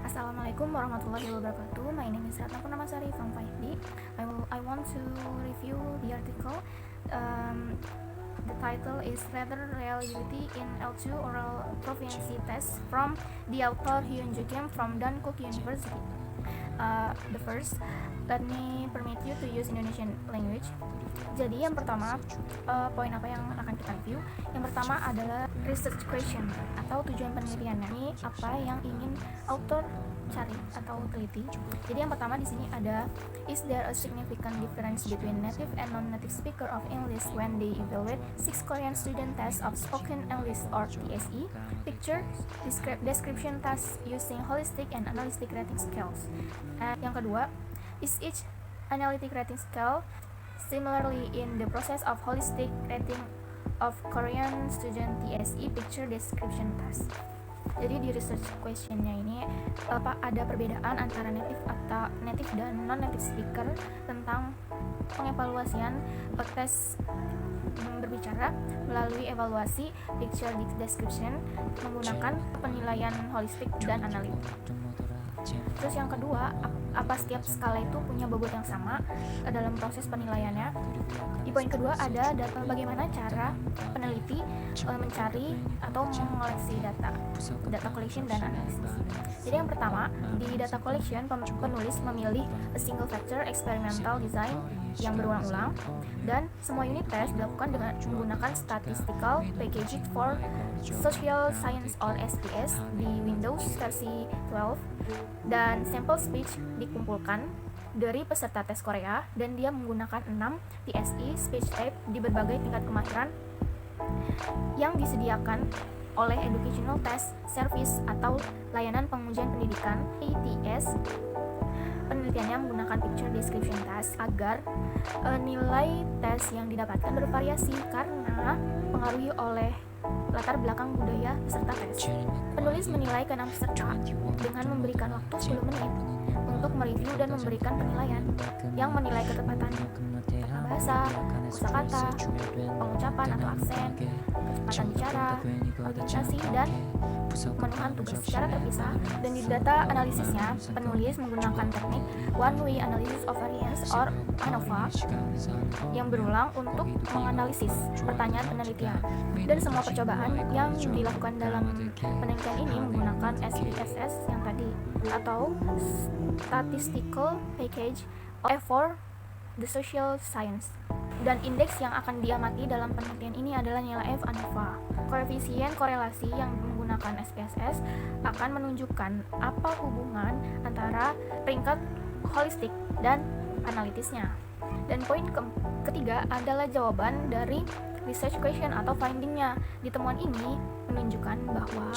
Assalamualaikum warahmatullahi wabarakatuh. My name is Ratna Purnamasari from 5D. I want to review the article. The title is Letter Reliability in L2 Oral Proficiency Test from the author Hyun Joo Kim from Dankook University. The first, let me permit you to use Indonesian language. Jadi yang pertama, poin apa yang akan kita review? Yang pertama adalah research question atau tujuan penelitiannya. Ini apa yang ingin author cari atau teliti. Jadi yang pertama di sini ada, is there a significant difference between native and non-native speaker of English when they evaluate 6 Korean student tests of spoken English or TSE? Picture description test using holistic and analytic rating scales. Yang kedua, is each analytic rating scale similarly in the process of holistic rating of Korean student TSE? Picture description test. Jadi di research questionnya ini ada perbedaan antara native dan non-native speaker tentang pengevaluasian tes berbicara melalui evaluasi picture description menggunakan penilaian holistik dan analitik. Terus yang kedua, apa setiap skala itu punya bobot yang sama dalam proses penilaiannya? Di poin kedua ada data bagaimana cara peneliti mencari atau mengoleksi data collection dan analisis. Jadi yang pertama, di data collection penulis memilih a single factor experimental design yang berulang-ulang, dan semua unit test dilakukan dengan menggunakan statistical packaging for social science or SPS di Windows versi 12, dan sample speech dikumpulkan dari peserta tes Korea dan dia menggunakan 6 TSE speech tape di berbagai tingkat kemahiran yang disediakan oleh Educational Test Service atau layanan pengujian pendidikan ATS. Penelitiannya menggunakan picture description test agar nilai tes yang didapatkan bervariasi karena pengaruhi oleh latar belakang budaya peserta tes. Penulis menilai ke-6 peserta dengan memberikan waktu 10 menit untuk mereview dan memberikan penilaian yang menilai ketepatan bahasa, kosakata, pengucapan atau aksen, kecepatan bicara, organisasi, dan pemenuhan tugas secara terpisah. Dan di data analisisnya, penulis menggunakan teknik one-way analysis of variance or ANOVA yang berulang untuk menganalisis pertanyaan penelitian. Dan semua percobaan yang dilakukan dalam penelitian ini menggunakan SPSS yang tadi atau Statistical Package for the Social Science. Dan indeks yang akan diamati dalam penelitian ini adalah nilai F ANOVA. Koefisien korelasi yang menggunakan SPSS akan menunjukkan apa hubungan antara peringkat holistik dan analitisnya. Dan poin ketiga adalah jawaban dari research question atau findingnya. Di temuan ini menunjukkan bahwa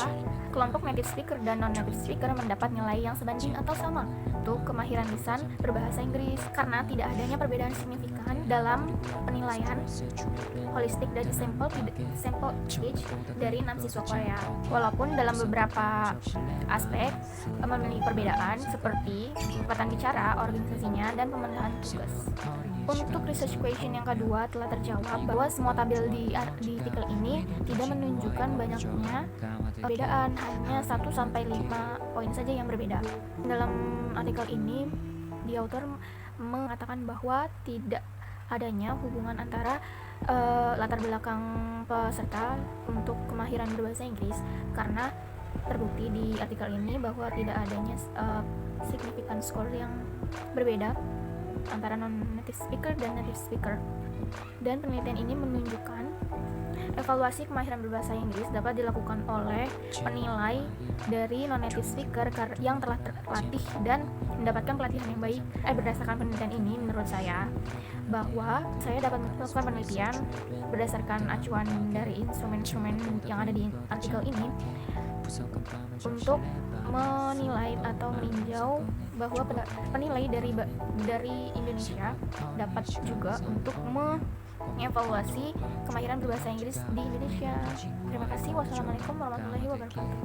kelompok native speaker dan non-native speaker mendapat nilai yang sebanding atau sama untuk kemahiran lisan berbahasa Inggris karena tidak adanya perbedaan signifikan dalam penilaian holistik dari sample speech dari 6 siswa Korea. Walaupun dalam beberapa aspek memiliki perbedaan seperti kecepatan bicara, organisasinya, dan pemenuhan tugas. Untuk research question yang kedua telah terjawab bahwa semua tabel di artikel ini tidak menunjukkan banyaknya perbedaan, hanya 1-5 poin saja yang berbeda. Dalam artikel ini, di author mengatakan bahwa tidak adanya hubungan antara latar belakang peserta untuk kemahiran berbahasa Inggris karena terbukti di artikel ini bahwa tidak adanya significant score yang berbeda antara non-native speaker dan native speaker. Dan penelitian ini menunjukkan evaluasi kemahiran berbahasa Inggris dapat dilakukan oleh penilai dari non-native speaker yang telah terlatih dan mendapatkan pelatihan yang baik. Berdasarkan penelitian ini, menurut saya bahwa saya dapat melakukan penelitian berdasarkan acuan dari instrumen-instrumen yang ada di artikel ini untuk menilai atau meninjau bahwa penilai dari Indonesia dapat juga untuk mengevaluasi kemahiran berbahasa Inggris di Indonesia. Terima kasih. Wassalamualaikum warahmatullahi wabarakatuh.